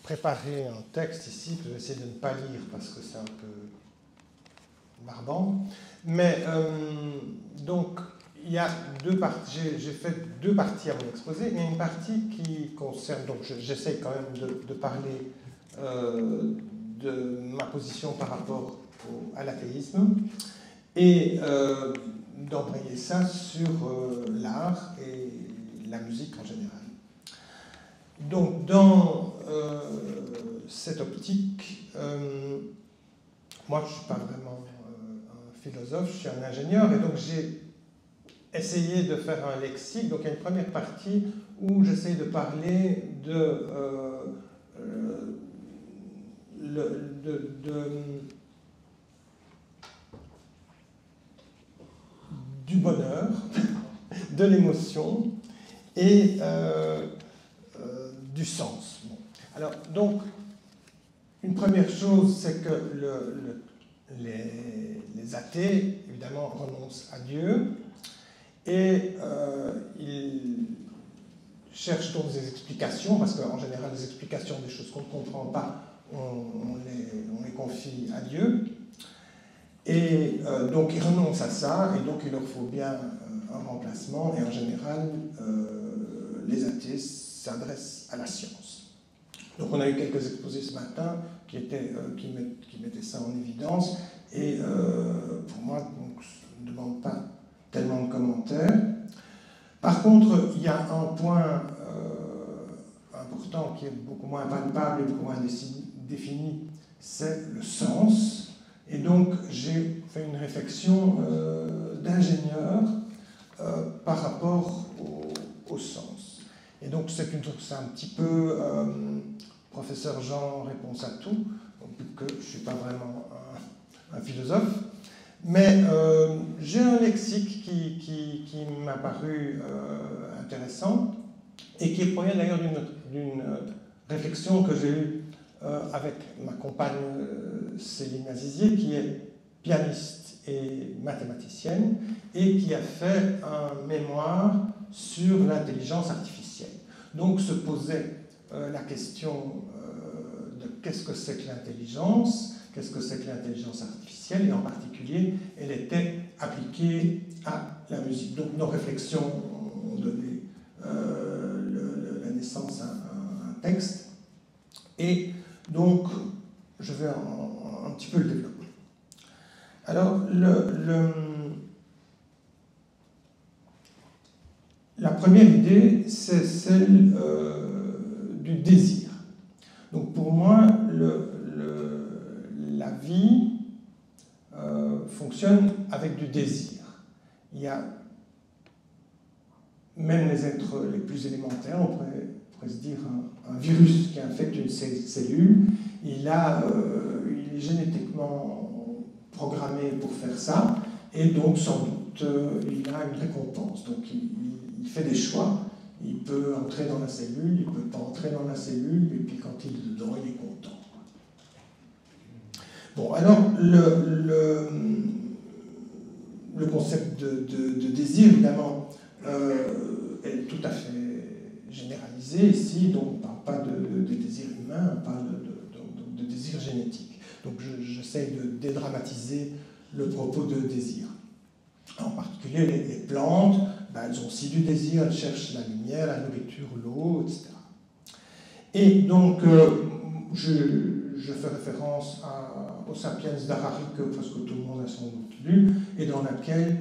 préparé un texte ici que je vais essayer de ne pas lire parce que c'est un peu barbant. Mais donc, il y a deux parties. J'ai fait deux parties à mon exposé. Il y a une partie qui concerne. Donc, j'essaie quand même de parler de ma position par rapport à l'athéisme et d'embrayer ça sur l'art et la musique en général. Donc, dans cette optique, moi, je ne suis pas vraiment un philosophe, je suis un ingénieur, et donc j'ai essayé de faire un lexique. Donc, il y a une première partie où j'essaie de parler du bonheur, de l'émotion et du sens. Bon. Alors, donc, une première chose, c'est que les athées, évidemment, renoncent à Dieu et ils cherchent donc des explications, parce qu'en général, les explications des choses qu'on ne comprend pas, on les confie à Dieu. Et donc, ils renoncent à ça, et donc il leur faut bien un remplacement, et en général, les athées s'adressent à la science. Donc, on a eu quelques exposés ce matin qui mettaient ça en évidence, et pour moi, donc, je ne demande pas tellement de commentaires. Par contre, il y a un point important qui est beaucoup moins palpable et beaucoup moins défini, c'est le sens. Et donc, j'ai fait une réflexion d'ingénieur par rapport au sens. Et donc, c'est un petit peu professeur Jean réponse à tout, donc que je ne suis pas vraiment un philosophe. Mais j'ai un lexique qui m'a paru intéressant et qui provient d'ailleurs d'une réflexion que j'ai eue avec ma compagne Céline Azizier, qui est pianiste et mathématicienne, et qui a fait un mémoire sur l'intelligence artificielle. Donc se posait la question de qu'est-ce que c'est que l'intelligence, qu'est-ce que c'est que l'intelligence artificielle, et en particulier, elle était appliquée à la musique. Donc nos réflexions ont donné la naissance à un texte, et donc je vais un petit peu le développer. Alors, la première idée, c'est celle du désir. Donc pour moi, la vie fonctionne avec du désir. Il y a même les êtres les plus élémentaires, on pourrait se dire un virus qui infecte une cellule, il est génétiquement programmé pour faire ça, et donc sans doute il a une récompense. Donc il fait des choix, il peut entrer dans la cellule, il ne peut pas entrer dans la cellule, et puis quand il est dedans, il est content. Bon, alors le concept de désir, évidemment, est tout à fait généralisé ici, donc on ne parle pas de désir humain, on parle de désir génétique. Donc j'essaie de dédramatiser le propos de désir. En particulier, les plantes, elles ont aussi du désir, elles cherchent la lumière, la nourriture, l'eau, etc. Et donc, je fais référence au Sapiens d'Harari, que presque tout le monde a sans doute lu, et dans lequel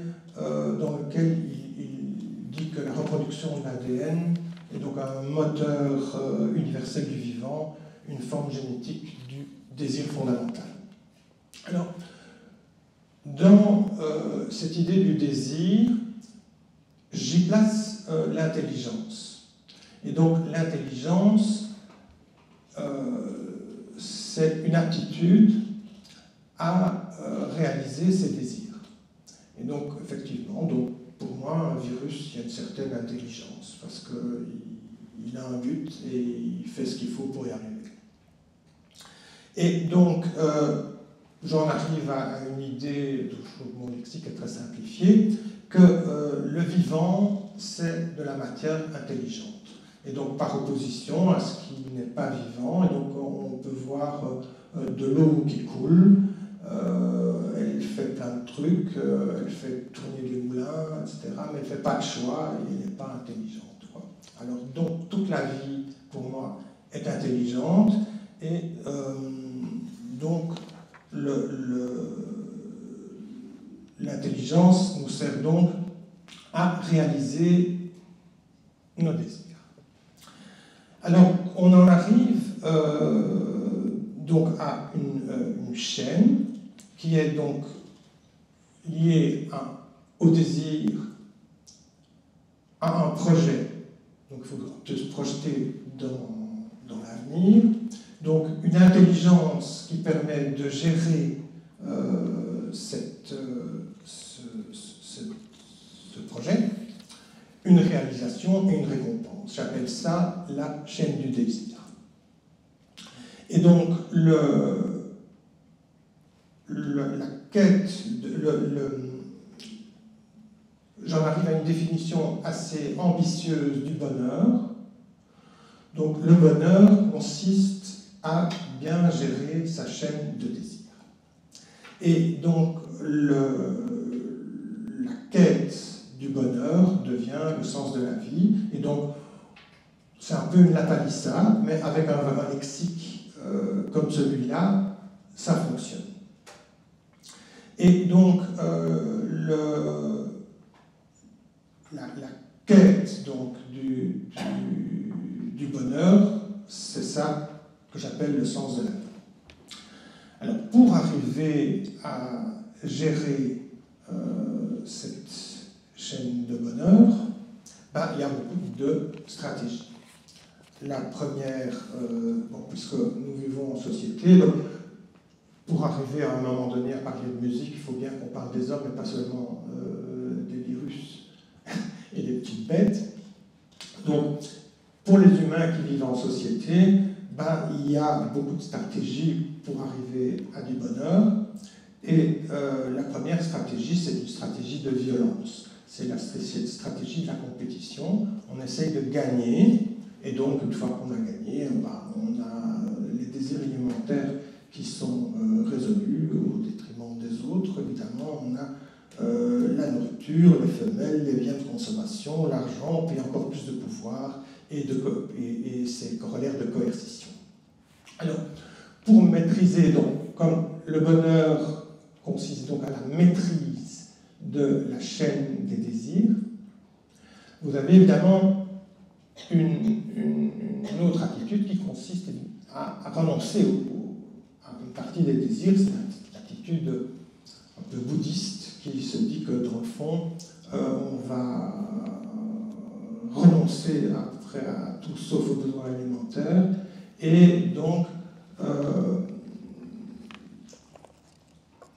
il dit que la reproduction de l'ADN est donc un moteur universel du vivant, une forme génétique du désir fondamental. Alors, dans cette idée du désir, j'y place l'intelligence. Et donc, l'intelligence, c'est une aptitude à réaliser ses désirs. Et donc, effectivement, pour moi, un virus, il y a une certaine intelligence, parce qu'il a un but et il fait ce qu'il faut pour y arriver. Et donc, j'en arrive à une idée, mon lexique est très simplifié, que le vivant, c'est de la matière intelligente. Et donc par opposition à ce qui n'est pas vivant, et donc on peut voir de l'eau qui coule, elle fait plein de trucs, elle fait tourner les moulins, etc., mais elle ne fait pas de choix et elle n'est pas intelligente, quoi. Alors donc toute la vie, pour moi, est intelligente, et donc l'intelligence nous sert donc à réaliser nos désirs. Alors, on en arrive donc à une chaîne qui est donc liée au désir, à un projet. Donc, il faut se projeter dans l'avenir. Donc, une intelligence qui permet de gérer ce projet, une réalisation et une récompense. J'appelle ça la chaîne du désir. Et donc, la quête, j'en arrive à une définition assez ambitieuse du bonheur. Donc, le bonheur consiste à bien gérer sa chaîne de désir. Et donc, la quête du bonheur devient le sens de la vie. Et donc, c'est un peu une lapalissade, mais avec un vraiment lexique comme celui-là, ça fonctionne. Et donc, la quête donc, du bonheur, c'est ça que j'appelle le sens de la vie. Alors, pour arriver à gérer cette chaîne de bonheur, il y a beaucoup de stratégies. La première, puisque nous vivons en société, donc, pour arriver à un moment donné à parler de musique, il faut bien qu'on parle des hommes et pas seulement des virus et des petites bêtes. Donc, pour les humains qui vivent en société, il y a beaucoup de stratégies pour arriver à du bonheur. Et la première stratégie, c'est une stratégie de violence. C'est la stratégie de la compétition. On essaye de gagner, et donc, une fois qu'on a gagné, on a les désirs alimentaires qui sont résolus au détriment des autres. Évidemment, on a la nourriture, les femelles, les biens de consommation, l'argent, puis encore plus de pouvoir et ses corollaires de coercition. Alors, pour maîtriser, donc, comme le bonheur consiste donc à la maîtrise de la chaîne des désirs, vous avez évidemment une autre attitude qui consiste à renoncer à une partie des désirs. C'est une attitude un peu bouddhiste qui se dit que dans le fond, on va renoncer à tout sauf aux besoins alimentaires, et donc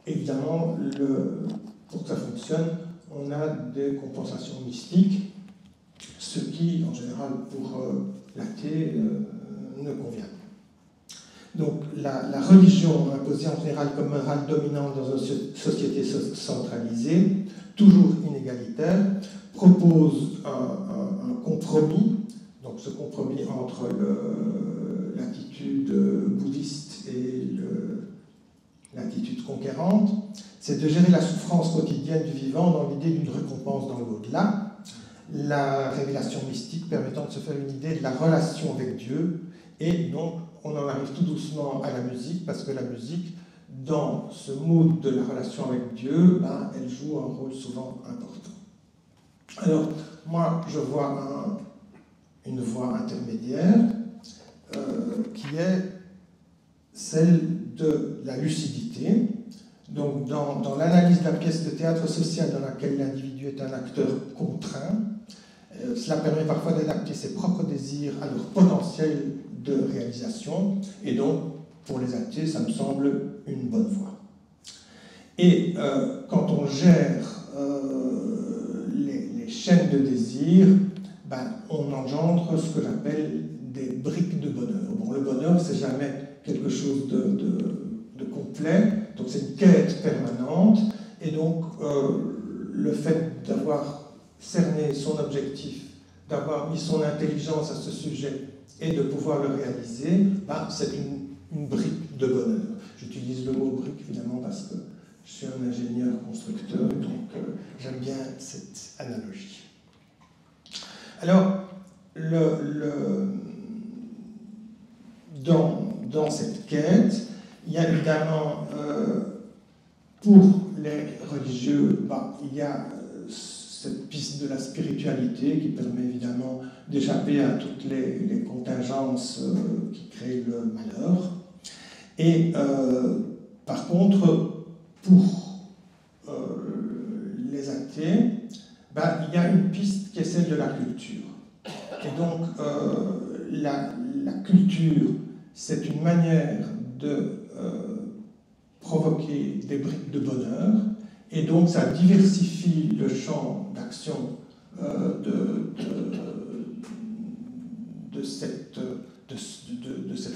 évidemment, pour que ça fonctionne, on a des compensations mystiques, ce qui, en général, pour l'athée, ne convient pas. Donc, la religion, imposée en général comme morale dominante dans une société centralisée, toujours inégalitaire, propose un compromis. Donc, ce compromis entre l'attitude bouddhiste et l'attitude conquérante, c'est de gérer la souffrance quotidienne du vivant dans l'idée d'une récompense dans l'au-delà, la révélation mystique permettant de se faire une idée de la relation avec Dieu, et donc on en arrive tout doucement à la musique, parce que la musique, dans ce mood de la relation avec Dieu, elle joue un rôle souvent important. Alors, moi, je vois une voie intermédiaire qui est celle de la lucidité. Donc, dans l'analyse de la pièce de théâtre social dans laquelle l'individu est un acteur contraint, cela permet parfois d'adapter ses propres désirs à leur potentiel de réalisation, et donc, pour les athées, ça me semble une bonne voie. Et quand on gère les chaînes de désir, on engendre ce que j'appelle des briques de bonheur. Bon, le bonheur, c'est jamais quelque chose de complet, donc c'est une quête permanente, et donc le fait d'avoir cerné son objectif d'avoir mis son intelligence à ce sujet et de pouvoir le réaliser, c'est une brique de bonheur. J'utilise le mot brique évidemment parce que je suis un ingénieur constructeur, donc j'aime bien cette analogie. Alors, dans cette quête, il y a évidemment, pour les religieux, il y a cette piste de la spiritualité qui permet évidemment d'échapper à toutes les contingences qui créent le malheur. Et par contre, pour les athées, il y a une piste qui est celle de la culture. Et donc, la culture, c'est une manière de provoquer des briques de bonheur, et donc ça diversifie le champ d'action de cette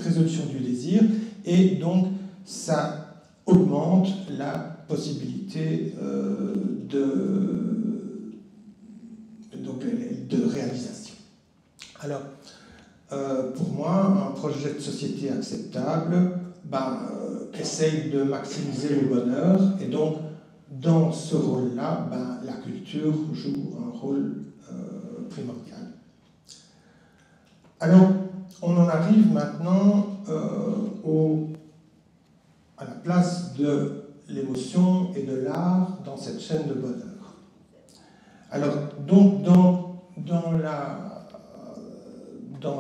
résolution du désir, et donc ça augmente la possibilité de réalisation. Alors, pour moi, un projet de société acceptable essaye de maximiser le bonheur, et donc dans ce rôle-là, la culture joue un rôle primordial. Alors, on en arrive maintenant à la place de l'émotion et de l'art dans cette chaîne de bonheur. Alors, donc, dans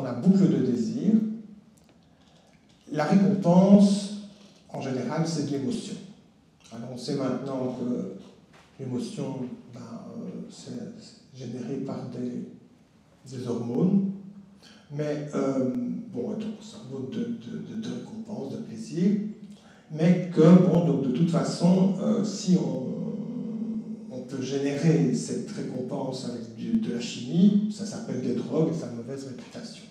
la boucle de désir, la récompense, en général, c'est de l'émotion. Alors, on sait maintenant que l'émotion, c'est généré par des hormones, mais donc c'est un mode de récompense, de plaisir, mais que, donc, de toute façon, si on peut générer cette récompense avec de la chimie, ça s'appelle des drogues et ça a une mauvaise réputation.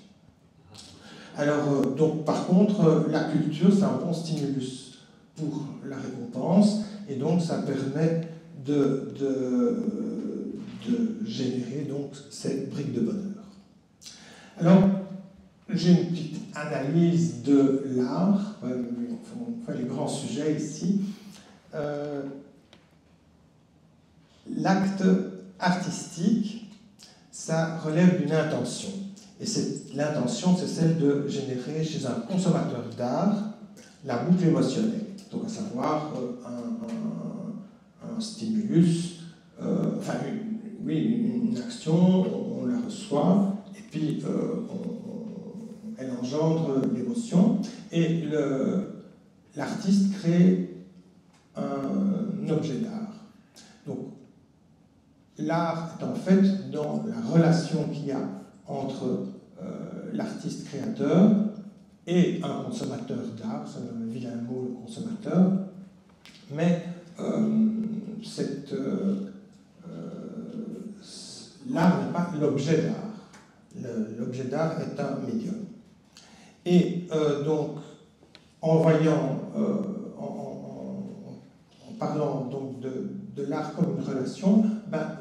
Alors, donc, par contre, la culture, c'est un bon stimulus pour la récompense, et donc ça permet de générer donc cette brique de bonheur. Alors, j'ai une petite analyse de l'art, on fait les grands sujets ici. L'acte artistique, ça relève d'une intention. Et l'intention, c'est celle de générer chez un consommateur d'art la boucle émotionnelle. Donc, à savoir un stimulus, une action, on la reçoit, et puis elle engendre l'émotion. Et l'artiste crée un objet d'art. Donc, l'art est en fait dans la relation qu'il y a entre l'artiste créateur et un consommateur d'art, c'est un vilain mot, le consommateur, mais l'art n'est pas l'objet d'art. L'objet d'art est un médium. Et donc, en parlant donc de l'art comme une relation,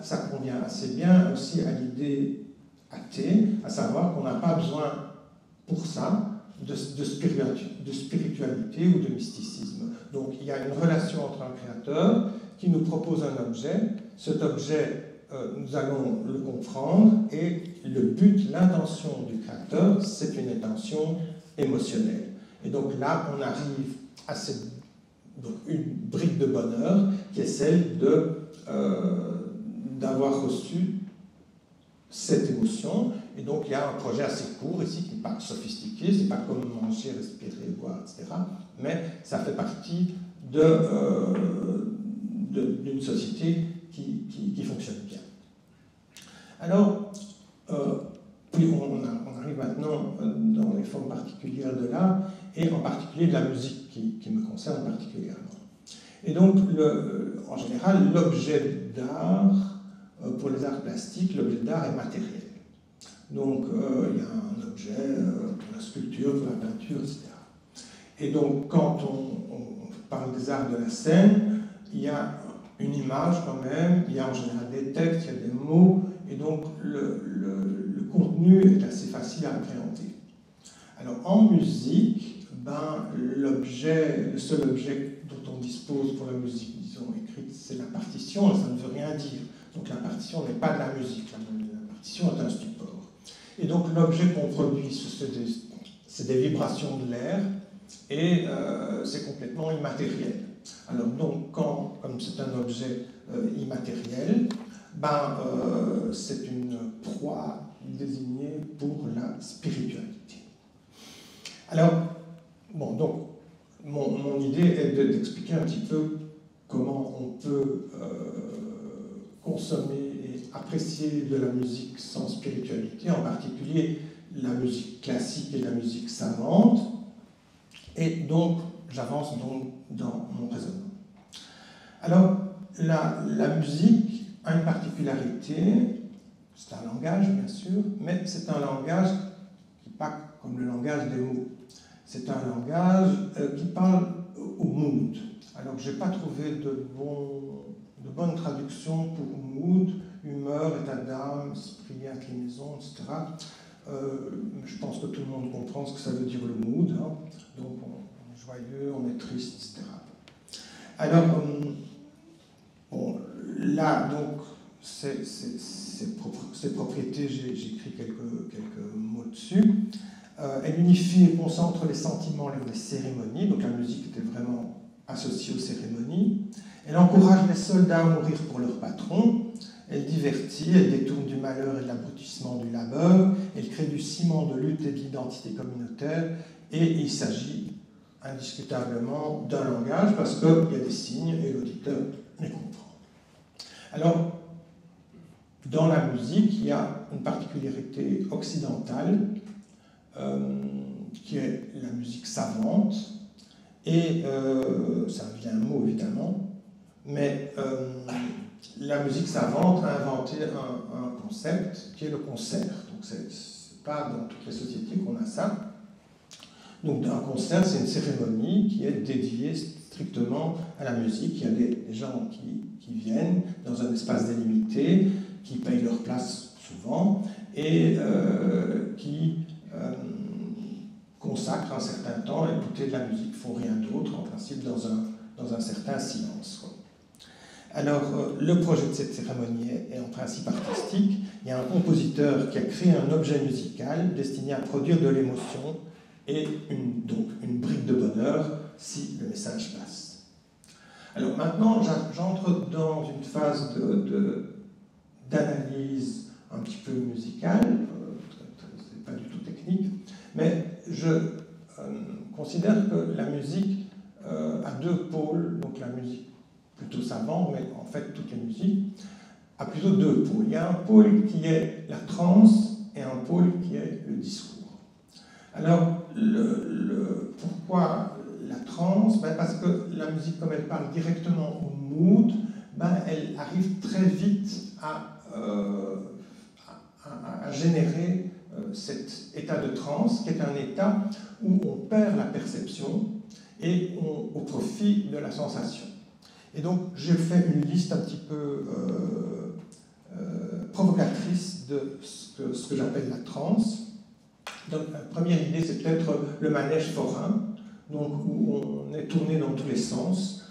ça convient assez bien aussi à l'idée athée, à savoir qu'on n'a pas besoin pour ça de spiritualité ou de mysticisme. Donc il y a une relation entre un créateur qui nous propose un objet. Cet objet, nous allons le comprendre, et le but, l'intention du créateur, c'est une intention émotionnelle. Et donc là, on arrive à une brique de bonheur qui est celle d'avoir reçu cette émotion. Et donc il y a un projet assez court ici qui n'est pas sophistiqué, c'est pas comme manger, respirer, boire, etc. Mais ça fait partie d'une société qui fonctionne bien. Alors, puis on arrive maintenant dans les formes particulières de l'art, et en particulier de la musique qui me concerne particulièrement. Et donc, en général, l'objet d'art, pour les arts plastiques, l'objet d'art est matériel. Donc, il y a un objet pour la sculpture, pour la peinture, etc. Et donc, quand on parle des arts de la scène, il y a une image quand même, il y a en général des textes, il y a des mots, et donc le contenu est assez facile à appréhender. Alors en musique, le seul objet dont on dispose pour la musique, disons, écrite, c'est la partition, et ça ne veut rien dire. Donc la partition n'est pas de la musique, la partition est un support. Et donc l'objet qu'on produit, c'est des vibrations de l'air, et c'est complètement immatériel. Alors donc, comme c'est un objet immatériel, c'est une proie désignée pour la spiritualité. Alors, bon, donc, mon idée est d'expliquer un petit peu comment on peut consommer et apprécier de la musique sans spiritualité, en particulier la musique classique et la musique savante. Et donc, j'avance donc dans mon raisonnement. Alors, la musique a une particularité, c'est un langage bien sûr, mais c'est un langage qui n'est pas comme le langage des mots. C'est un langage qui parle au mood. Alors, je n'ai pas trouvé de bonne traduction pour mood, humeur, état d'âme, esprit, inclinaison, etc. Je pense que tout le monde comprend ce que ça veut dire le mood. Hein. Donc, on est joyeux, on est triste, etc. Alors, bon, là, donc, ces propriétés, j'ai écrit quelques mots dessus. Elle unifie et concentre les sentiments lors des cérémonies, donc la musique était vraiment associée aux cérémonies. Elle encourage les soldats à mourir pour leur patron. Elle divertit, elle détourne du malheur et de l'abrutissement du labeur. Elle crée du ciment de lutte et d'identité communautaire. Et il s'agit indiscutablement d'un langage parce qu'il y a des signes et l'auditeur les comprend. Alors, dans la musique, il y a une particularité occidentale qui est la musique savante. Et ça vient un mot évidemment, mais la musique savante a inventé un concept qui est le concert. Donc c'est pas dans toutes les sociétés qu'on a ça. Donc un concert, c'est une cérémonie qui est dédiée strictement à la musique. Il y a des gens qui viennent dans un espace délimité, qui payent leur place souvent et qui consacrent un certain temps à écouter de la musique, ne font rien d'autre, en principe dans un certain silence. Alors, le projet de cette cérémonie est en principe artistique. Il y a un compositeur qui a créé un objet musical destiné à produire de l'émotion et donc une brique de bonheur si le message passe. Alors maintenant, j'entre dans une phase d'analyse un petit peu musicale, c'est pas du tout technique, mais je considère que la musique a deux pôles, donc la musique plutôt savante, mais en fait toutes les musiques, a plutôt deux pôles. Il y a un pôle qui est la trance et un pôle qui est le discours. Alors, pourquoi la trance? Parce que la musique, comme elle parle directement au mood, elle arrive très vite à générer cet état de transe, qui est un état où on perd la perception et au profit de la sensation. Et donc, j'ai fait une liste un petit peu provocatrice de ce que j'appelle la transe. Donc, la première idée, c'est peut-être le manège forain, donc, où on est tourné dans tous les sens,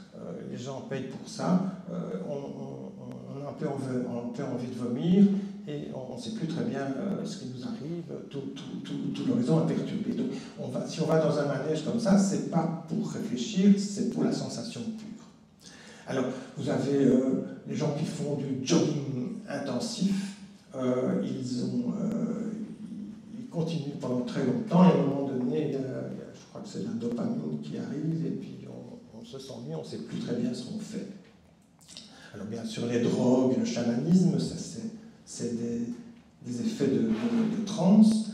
les gens payent pour ça, on a un peu envie de vomir, et on ne sait plus très bien ce qui nous arrive, tout l'horizon est perturbé. Donc, si on va dans un manège comme ça, ce n'est pas pour réfléchir, c'est pour la sensation pure. Alors, vous avez les gens qui font du jogging intensif, ils continuent pendant très longtemps, et à un moment donné, je crois que c'est la dopamine qui arrive, et puis on se sent mieux, on ne sait plus très bien ce qu'on fait. Alors bien sûr, les drogues, le chamanisme, ça c'est des effets de transe.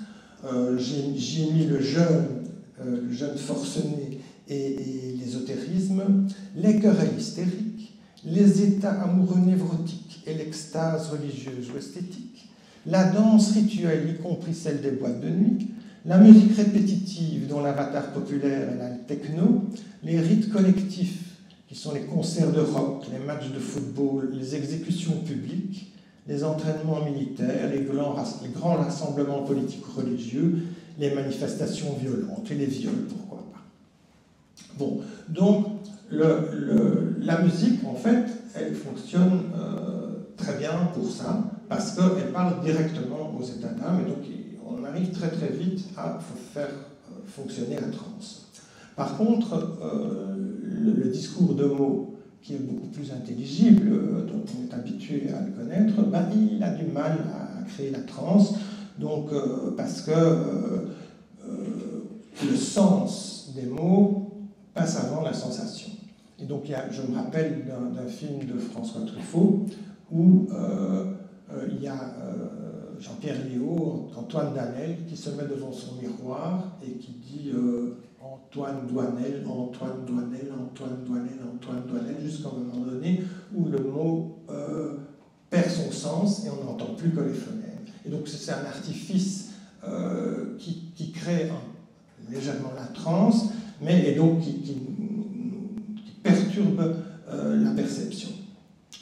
J'ai mis le jeûne forcené et l'ésotérisme, les querelles hystériques, les états amoureux névrotiques et l'extase religieuse ou esthétique, la danse rituelle, y compris celle des boîtes de nuit, la musique répétitive dont l'avatar populaire est la techno, les rites collectifs qui sont les concerts de rock, les matchs de football, les exécutions publiques, les entraînements militaires, les grands rassemblements politiques religieux, les manifestations violentes et les viols, pourquoi pas. Bon, donc la musique, en fait, elle fonctionne très bien pour ça, parce qu'elle parle directement aux états d'âme, et donc on arrive très très vite à faire fonctionner la transe. Par contre, le discours de mots, qui est beaucoup plus intelligible, dont on est habitué à le connaître, ben, il a du mal à créer la transe, donc, parce que le sens des mots passe avant la sensation. Et donc, je me rappelle d'un film de François Truffaut où il y a Jean-Pierre Léaud, Antoine Danel, qui se met devant son miroir et qui dit Antoine Douanel, Antoine Douanel, Antoine Douanel, Antoine Douanel, jusqu'à un moment donné où le mot perd son sens et on n'entend plus que les phonèmes. Et donc c'est un artifice qui crée légèrement la transe, mais et donc qui perturbe la perception.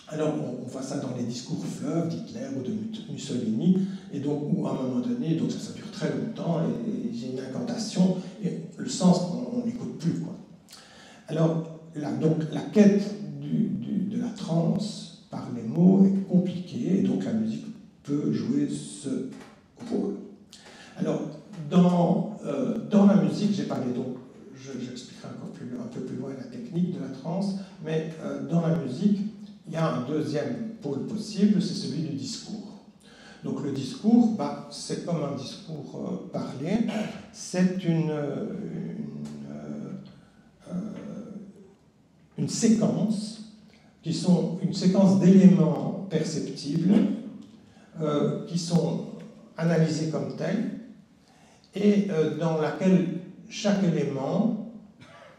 Alors on voit ça dans les discours fleuves d'Hitler ou de Mussolini, et donc où à un moment donné, donc ça dure très longtemps, et j'ai une incantation, et le sens, on n'écoute plus, quoi. Alors donc la quête de la transe par les mots est compliquée, et donc la musique peut jouer ce rôle. Alors dans la musique, j'ai parlé donc, j'expliquerai un peu plus loin la technique de la transe, mais dans la musique, il y a un deuxième pôle possible, c'est celui du discours. Donc le discours, bah, c'est comme un discours parlé, c'est une séquence qui sont une séquence d'éléments perceptibles qui sont analysés comme tels et dans laquelle chaque élément,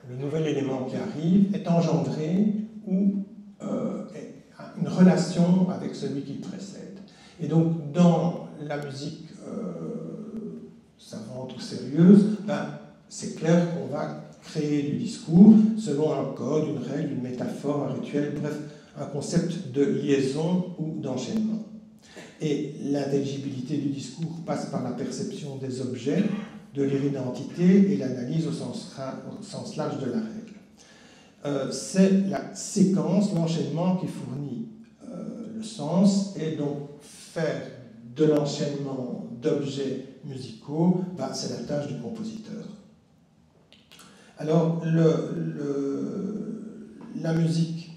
le nouvel élément qui arrive, est engendré ou a une relation avec celui qui le précède. Et donc, dans la musique savante ou sérieuse, ben, c'est clair qu'on va créer du discours selon un code, une règle, une métaphore, un rituel, bref, un concept de liaison ou d'enchaînement. Et l'intelligibilité du discours passe par la perception des objets, de leur identité et l'analyse au sens large de la règle. C'est la séquence, l'enchaînement qui fournit le sens, et donc faire de l'enchaînement d'objets musicaux, bah, c'est la tâche du compositeur. Alors, la musique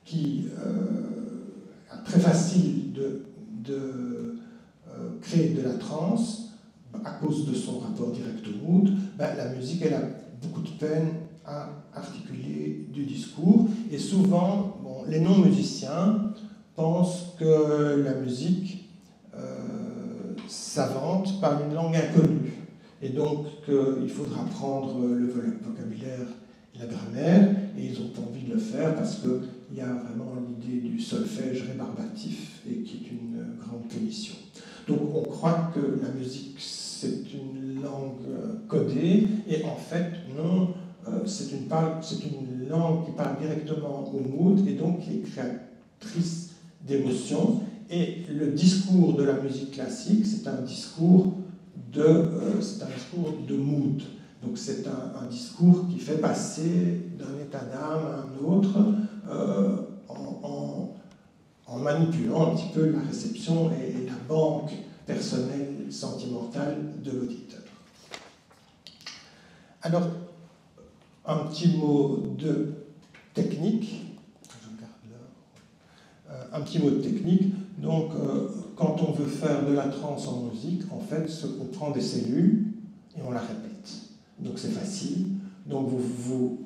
qui est très facile de créer de la transe, à cause de son rapport direct au mood, bah, la musique, elle a beaucoup de peine à articuler du discours, et souvent, bon, les non-musiciens pensent que la musique savante parle une langue inconnue, et donc qu'il faudra prendre le vocabulaire et la grammaire, et ils n'ont pas envie de le faire parce qu'il y a vraiment l'idée du solfège rébarbatif, et qui est une grande punition. Donc on croit que la musique c'est une langue codée, et en fait non, c'est une langue qui parle directement au mood, et donc qui est créatrice d'émotions. Et le discours de la musique classique, c'est un discours de mood. Donc c'est un discours qui fait passer d'un état d'âme à un autre en manipulant un petit peu la réception et la banque personnelle, sentimentale de l'auditeur. Alors, un petit mot de technique. Un petit mot de technique. Donc, quand on veut faire de la transe en musique, en fait, on prend des cellules et on la répète. Donc, c'est facile. Donc, vous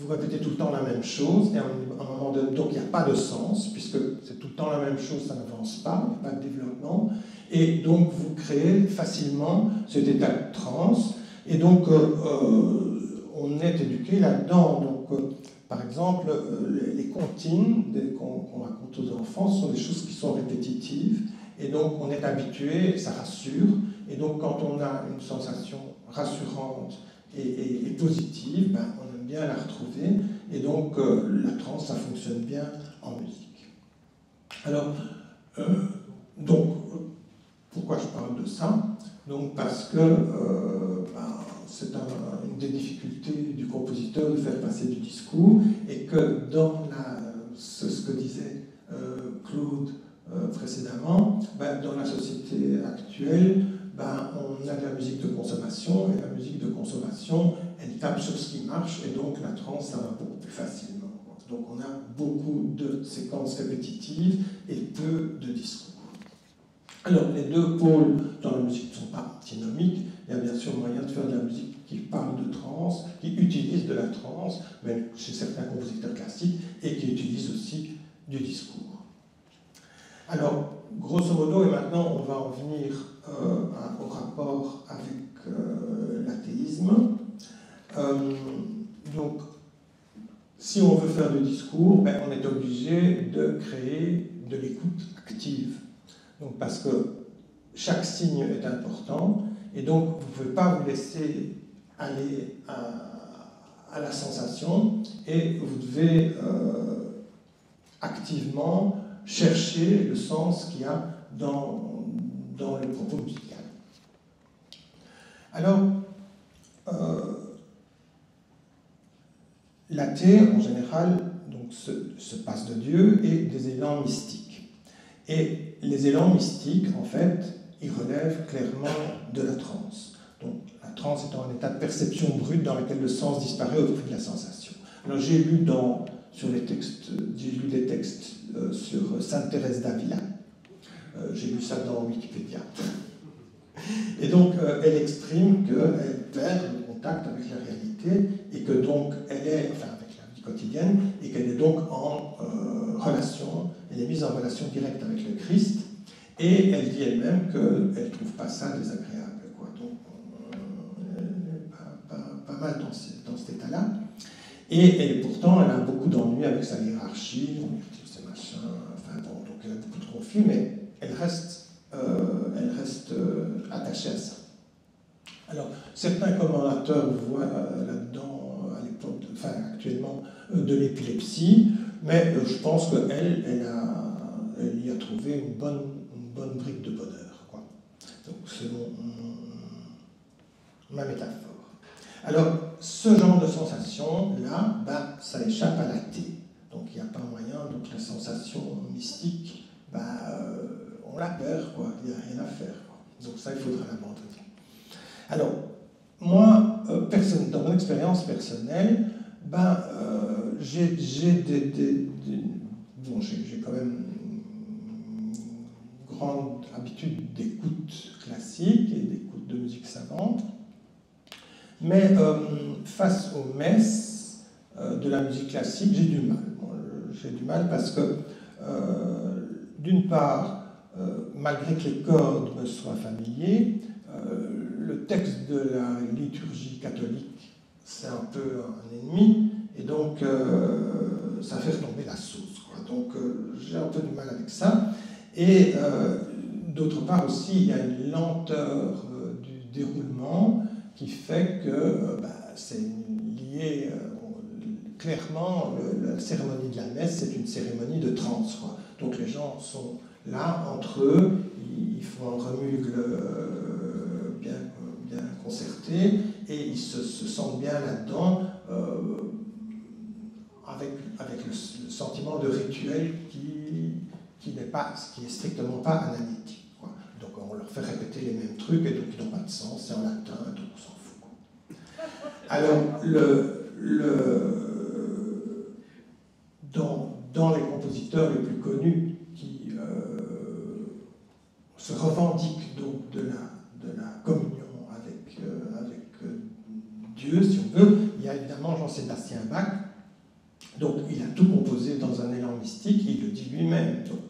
répétez tout le temps la même chose, et à un moment donné, donc il n'y a pas de sens, puisque c'est tout le temps la même chose, ça n'avance pas, il n'y a pas de développement, et donc vous créez facilement cet état de transe, et donc on est éduqué là-dedans. Donc, par exemple, les comptines qu'on raconte aux enfants sont des choses qui sont répétitives, et donc on est habitué, ça rassure, et donc quand on a une sensation rassurante et positive, ben, on aime bien la retrouver, et donc la transe, ça fonctionne bien en musique. Alors, donc, pourquoi je parle de ça? Donc, parce que c'est une des difficultés du compositeur de faire passer du discours, et que dans ce que disait Claude précédemment, dans la société actuelle, on a de la musique de consommation, et la musique de consommation, elle tape sur ce qui marche, et donc la trance, ça va beaucoup plus facilement. Donc on a beaucoup de séquences répétitives et peu de discours. Alors les deux pôles dans la musique ne sont pas antinomiques. Il y a bien sûr moyen de faire de la musique qui parle de trance, qui utilise de la trance, même chez certains compositeurs classiques, et qui utilise aussi du discours. Alors, grosso modo, et maintenant on va en venir au rapport avec l'athéisme. Donc, si on veut faire du discours, on est obligé de créer de l'écoute active. Donc, parce que chaque signe est important, et donc vous ne pouvez pas vous laisser aller à la sensation, et vous devez activement chercher le sens qu'il y a dans le propos musical. Alors, l'athée, en général, donc, se passe de Dieu et des élans mystiques. Et les élans mystiques, en fait, ils relèvent clairement de la transe. Donc, la transe étant un état de perception brute dans lequel le sens disparaît au profit de la sensation. Alors, j'ai lu des textes sur Sainte Thérèse d'Avila. J'ai lu ça dans Wikipédia. Et donc, elle exprime qu'elle perd le contact avec la réalité, et que donc elle est, avec la vie quotidienne, et qu'elle est donc en relation, elle est mise en relation directe avec le Christ, et elle dit elle-même qu'elle ne trouve pas ça désagréable, quoi. Donc, elle est pas mal dans cet état-là. Et pourtant, elle a beaucoup d'ennuis avec sa hiérarchie, on lui retire ses machins, donc elle a beaucoup de conflits, mais elle reste attachée à ça. Alors, certains commentateurs voient là-dedans, actuellement, de l'épilepsie, mais je pense qu'elle y a trouvé une bonne brique de bonheur, quoi. Donc, selon ma métaphore. Alors, ce genre de sensation-là, ça échappe à l'athée. Donc, il n'y a pas moyen, donc la sensation mystique, on la perd, quoi. Il n'y a rien à faire, quoi. Donc ça, il faudra l'abandonner. Alors, moi, dans mon expérience personnelle, j'ai quand même une grande habitude d'écoute classique et d'écoute de musique savante. Mais face aux messes de la musique classique, j'ai du mal. J'ai du mal parce que, d'une part, malgré que les cordes me soient familiers, le texte de la liturgie catholique, c'est un peu un ennemi, et donc ça fait retomber la sauce, quoi. Donc j'ai un peu du mal avec ça. Et d'autre part aussi, il y a une lenteur du déroulement qui fait que c'est lié clairement, la cérémonie de la messe, c'est une cérémonie de transe, quoi. Donc les gens sont là entre eux, ils font un remugle bien concerté, et ils se sentent bien là-dedans, avec le sentiment de rituel qui est strictement pas analytique, quoi. Donc on leur fait répéter les mêmes trucs, et donc ils n'ont pas de sens, c'est en latin, donc on s'en fout, quoi. Alors, dans les compositeurs les plus connus qui se revendiquent donc de la communion avec Dieu, si on veut, il y a évidemment Jean-Sébastien Bach. Donc il a tout composé dans un élan mystique, il le dit lui-même. Donc,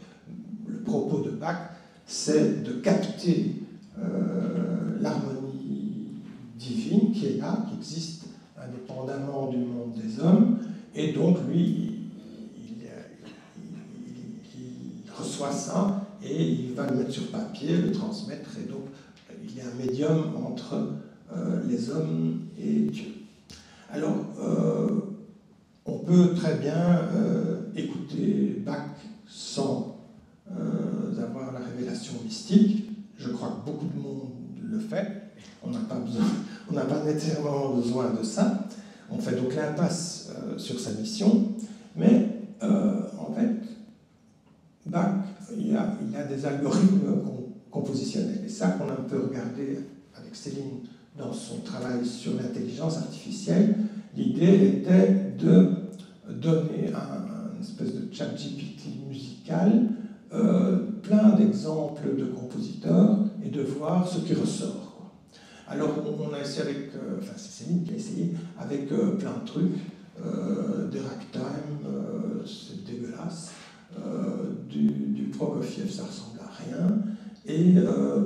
le propos de Bach, c'est de capter l'harmonie divine qui est là, qui existe indépendamment du monde des hommes, et donc lui, il reçoit ça, et il va le mettre sur papier, le transmettre, et donc il est un médium entre les hommes et Dieu. Alors, on peut très bien écouter Bach sans révélation mystique. Je crois que beaucoup de monde le fait. On n'a pas nécessairement besoin de ça. On fait donc l'impasse sur sa mission. Mais en fait, Bach, il y a des algorithmes compositionnels. Et ça qu'on a un peu regardé avec Céline dans son travail sur l'intelligence artificielle. L'idée était de donner une espèce de chat GPT musical, plein d'exemples de compositeurs et de voir ce qui ressort, quoi. Alors on a essayé avec, enfin c'est Céline qui a essayé avec plein de trucs, des ragtime, c'est dégueulasse, du Prokofiev, ça ressemble à rien, et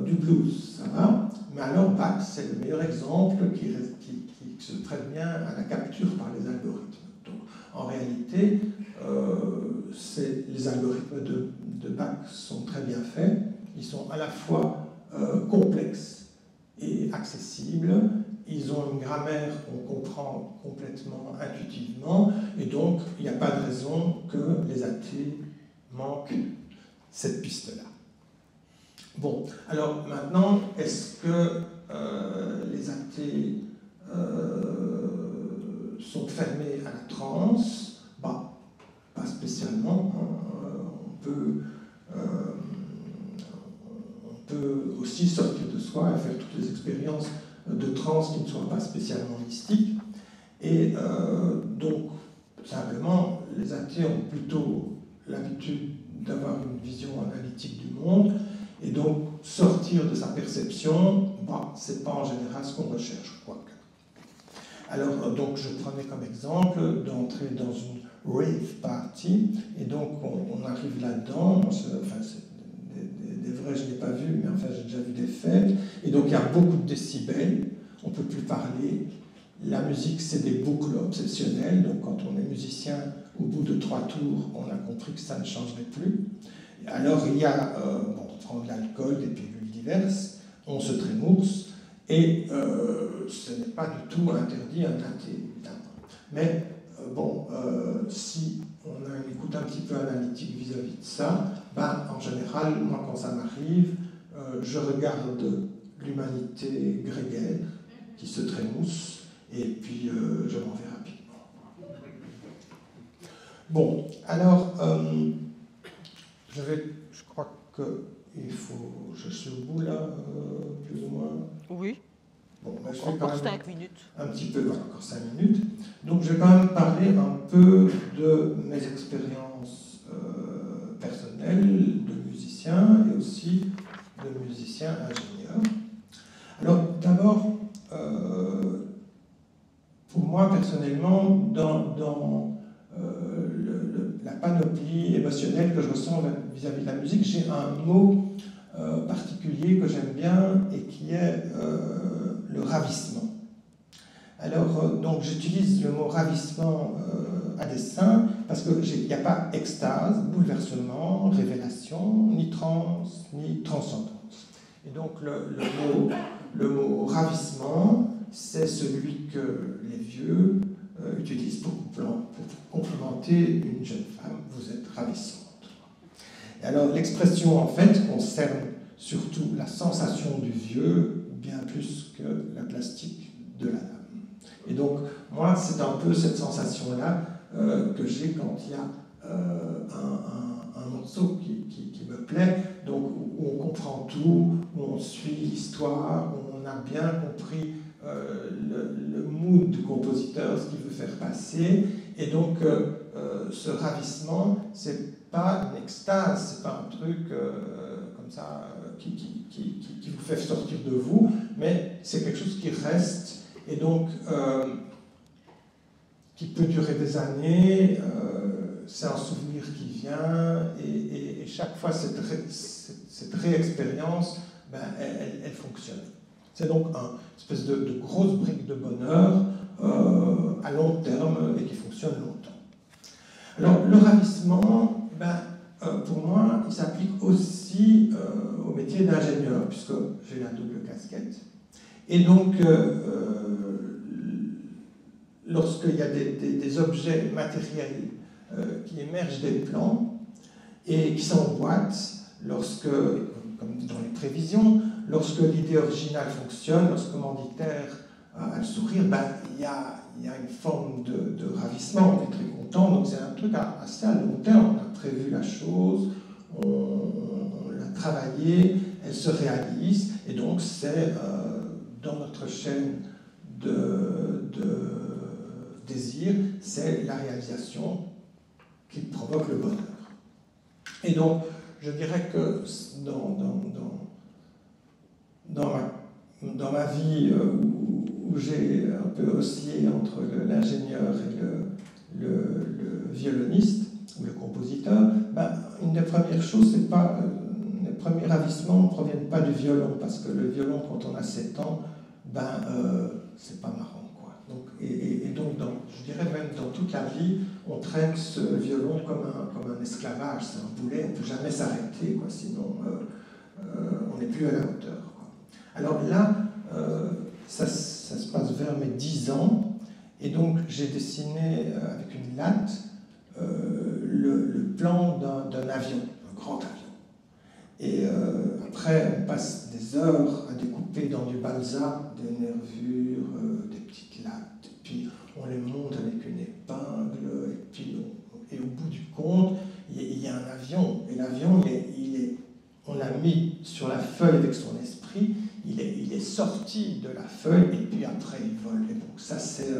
du blues, ça va. Mais alors Bach, c'est le meilleur exemple qui se prête bien à la capture par les algorithmes. Donc, en réalité, les algorithmes de Bach sont très bien faits. Ils sont à la fois complexes et accessibles. Ils ont une grammaire qu'on comprend complètement intuitivement. Et donc, il n'y a pas de raison que les athées manquent cette piste-là. Bon, alors maintenant, est-ce que les athées sont fermés à la transe? Bah, pas spécialement. On peut aussi sortir de soi et faire toutes les expériences de transe qui ne soient pas spécialement mystiques. Et donc, simplement, les athées ont plutôt l'habitude d'avoir une vision analytique du monde. Et donc, sortir de sa perception, bah, ce n'est pas en général ce qu'on recherche, je crois. Alors, donc, je prenais comme exemple d'entrer dans une rave party, et donc, on arrive là-dedans, enfin, des vrais, je n'ai pas vu, mais enfin, j'ai déjà vu des fêtes, et donc, il y a beaucoup de décibels, on ne peut plus parler, la musique, c'est des boucles obsessionnelles, donc, quand on est musicien, au bout de 3 tours, on a compris que ça ne changerait plus. Alors, il y a, on prend de l'alcool, des pilules diverses, on se trémousse, et ce n'est pas du tout interdit un athée, évidemment. Mais, si on a une écoute un petit peu analytique vis-à-vis de ça, ben, en général, moi, quand ça m'arrive, je regarde l'humanité grégaire qui se trémousse, et puis je m'en vais rapidement. Bon, alors... je crois qu'il faut... Je suis au bout là, plus ou moins. Oui. Bon, ben, je vais encore 5 minutes. Un petit peu, voilà, encore 5 minutes. Donc je vais quand même parler un peu de mes expériences personnelles de musicien et aussi de musicien ingénieur. Alors d'abord, pour moi personnellement, dans la panoplie émotionnelle que je ressens vis-à-vis de la musique, j'ai un mot particulier que j'aime bien et qui est le ravissement. Alors, donc j'utilise le mot ravissement à dessein parce qu'il n'y a pas extase, bouleversement, révélation, ni transe, ni transcendance. Et donc le mot ravissement, c'est celui que les vieux utilisent pour complimenter une jeune femme. Vous êtes ravissante. Et alors l'expression en fait concerne surtout la sensation du vieux bien plus que la plastique de la dame. Et donc moi c'est un peu cette sensation-là que j'ai quand il y a un morceau qui me plaît, donc où on comprend tout, où on suit l'histoire, où on a bien compris le mood du compositeur, ce qu'il veut faire passer, et donc ce ravissement, c'est pas une extase, c'est pas un truc comme ça qui vous fait sortir de vous, mais c'est quelque chose qui reste, et donc qui peut durer des années, c'est un souvenir qui vient, et chaque fois cette réexpérience, ben, elle fonctionne. C'est donc une espèce de grosse brique de bonheur à long terme et qui fonctionne longtemps. Alors, le ravissement, ben, pour moi, il s'applique aussi au métier d'ingénieur, puisque j'ai la double casquette. Et donc, lorsqu'il y a des objets matériels qui émergent des plans et qui s'emboîtent, lorsque comme dans les prévisions, lorsque l'idée originale fonctionne, lorsque commanditaire a le sourire, ben, il y a une forme de ravissement, on est très content, donc c'est un truc assez à long terme, on a prévu la chose, on l'a travaillée, elle se réalise, et donc c'est dans notre chaîne de désir, c'est la réalisation qui provoque le bonheur. Et donc, je dirais que dans ma vie où j'ai un peu oscillé entre l'ingénieur et le violoniste ou le compositeur, ben, une des premières choses, c'est pas les premiers ravissements ne proviennent pas du violon, parce que le violon, quand on a 7 ans, ben, c'est pas marrant, quoi. Donc, et donc, je dirais même dans toute la vie, on traîne ce violon comme un esclavage, c'est un boulet, on ne peut jamais s'arrêter, quoi, sinon on n'est plus à la hauteur, quoi. Alors là, ça se passe vers mes 10 ans, et donc j'ai dessiné avec une latte le plan d'un avion, un grand avion. Et après, on passe des heures à découper dans du balsa des nervures, des petites lattes, et puis on les monte avec une épingle, et puis et au bout du compte, il y a un avion, et l'avion, on l'a mis sur la feuille avec son esprit, il est sorti de la feuille, et puis après il vole. Et donc ça, c'est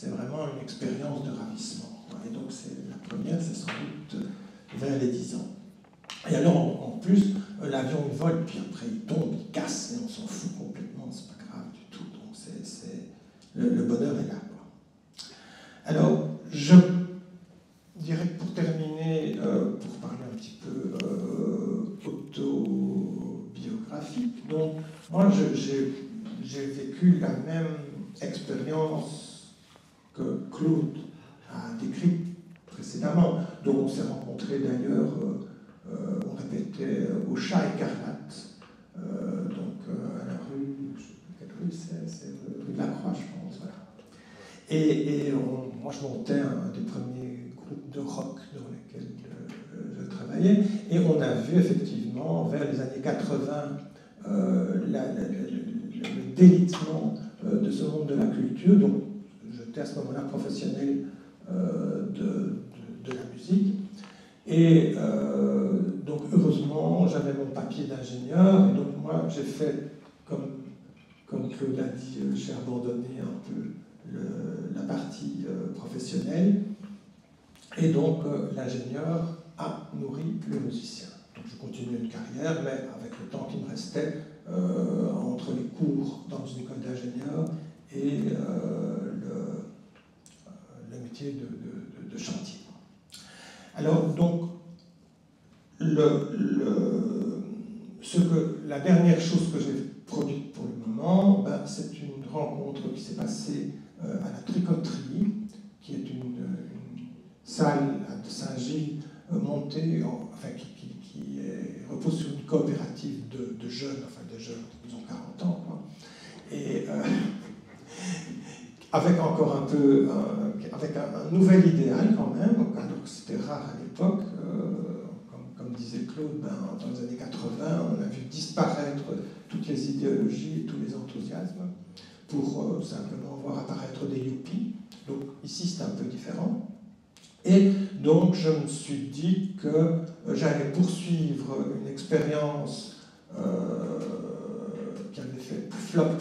vraiment une expérience de ravissement. Et donc la première, c'est sans doute vers les 10 ans. Et alors, en plus, l'avion il vole, puis après il tombe, il casse, et on s'en fout complètement, c'est pas grave du tout. Donc le bonheur est là, quoi. Alors, je dirais que pour terminer, pour parler un petit peu autobiographique, donc moi j'ai vécu la même expérience que Claude a décrite précédemment. Donc on s'est rencontrés d'ailleurs, on répétait au Chat Écarlate, donc à la rue, je ne sais plus quelle rue c'est rue de la Croix, je pense, voilà. Et moi je montais un des premiers groupes de rock dans lesquels je travaillais, et on a vu effectivement vers les années 80 le délitement de ce monde de la culture. Donc j'étais à ce moment-là professionnel de la musique, et donc heureusement j'avais mon papier d'ingénieur, et donc moi j'ai fait comme Claude a dit, j'ai abandonné un peu la partie professionnelle, et donc l'ingénieur a nourri le musicien. Donc je continue une carrière, mais avec le temps qui me restait entre les cours dans une école d'ingénieur et le métier de chantier. Alors donc, la dernière chose que j'ai produite pour le moment, ben, c'est une rencontre qui s'est passée à la Tricoterie, qui est une salle de Saint-Gilles montée, qui repose sur une coopérative de jeunes, ils ont 40 ans, quoi. Et avec encore un peu, avec un nouvel idéal quand même, alors que c'était rare à l'époque, comme disait Claude, ben, dans les années 80, on a vu disparaître toutes les idéologies, tous les enthousiasmes, pour simplement voir apparaître des yuppies. Donc ici c'est un peu différent. Et donc je me suis dit que j'allais poursuivre une expérience qui avait fait flop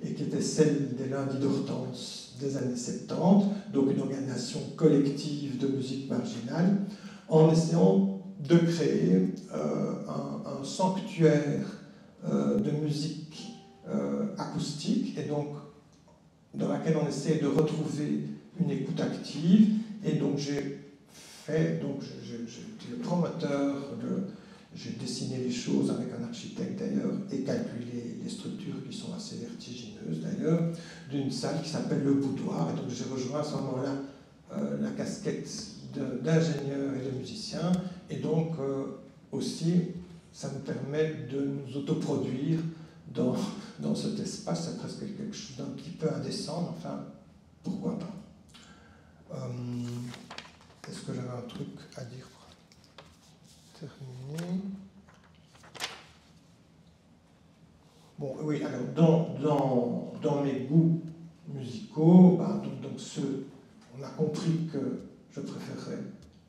et qui était celle des lundis d'Hortense des années 70, donc une organisation collective de musique marginale, en essayant de créer un sanctuaire de musique acoustique, et donc dans laquelle on essaie de retrouver une écoute active. Et donc j'ai été le promoteur, j'ai dessiné les choses avec un architecte d'ailleurs, et calculé les structures qui sont assez vertigineuses d'ailleurs, d'une salle qui s'appelle le Boudoir. Et donc j'ai rejoint à ce moment-là la casquette d'ingénieur et de musicien, et donc aussi ça me permet de nous autoproduire dans cet espace. C'est presque quelque chose d'un petit peu indécent, mais enfin, pourquoi pas. Est-ce que j'avais un truc à dire pour terminer? bon, oui, alors, dans mes goûts musicaux, ben, donc on a compris que je préférerais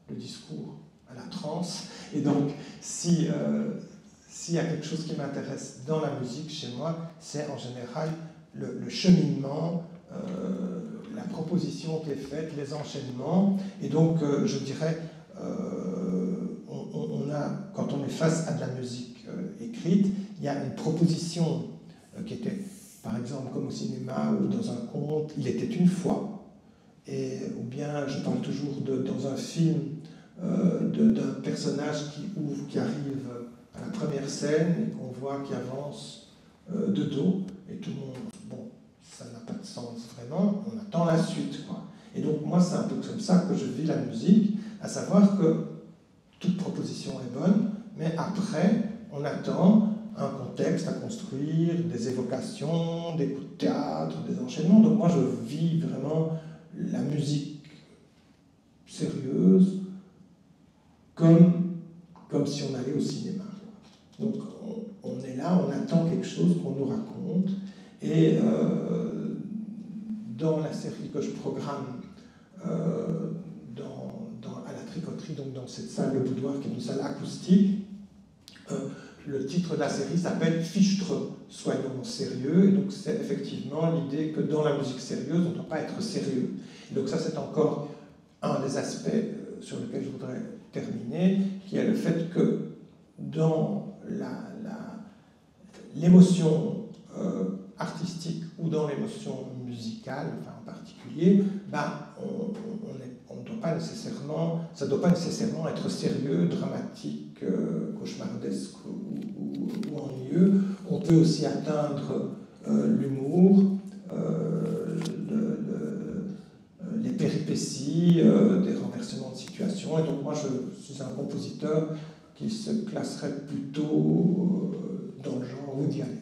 le discours à la transe. Et donc, s'il y a quelque chose qui m'intéresse dans la musique chez moi, c'est en général le cheminement, la proposition qui est faite, les enchaînements. Et donc, je dirais, quand on est face à de la musique écrite, il y a une proposition qui était, par exemple, comme au cinéma ou dans un conte, il était une fois. Ou bien, je parle toujours dans un film d'un personnage qui arrive à la première scène et qu'on voit qui avance de dos, et tout le monde, bon, ça n'a pas de sens vraiment, on attend la suite, quoi. Et donc moi c'est un peu comme ça que je vis la musique, à savoir que toute proposition est bonne, mais après on attend un contexte à construire, des évocations, des coups de théâtre, des enchaînements. Donc moi je vis vraiment la musique sérieuse comme si on allait au cinéma. Donc on est là, on attend quelque chose qu'on nous raconte, et dans la série que je programme à la Tricoterie, donc dans cette salle de boudoir qui est une salle acoustique, le titre de la série s'appelle « Fichtre, soyons sérieux », et donc c'est effectivement l'idée que dans la musique sérieuse, on ne doit pas être sérieux. Et donc ça, c'est encore un des aspects sur lesquels je voudrais terminer, qui est le fait que dans l'émotion artistique ou dans l'émotion musicale, enfin en particulier, ben, on doit pas nécessairement, ça ne doit pas nécessairement être sérieux, dramatique, cauchemardesque ou ennuyeux. On peut aussi atteindre l'humour, les péripéties, des renversements de situation. Et donc moi je suis un compositeur qui se classerait plutôt dans le genre Woody Allen.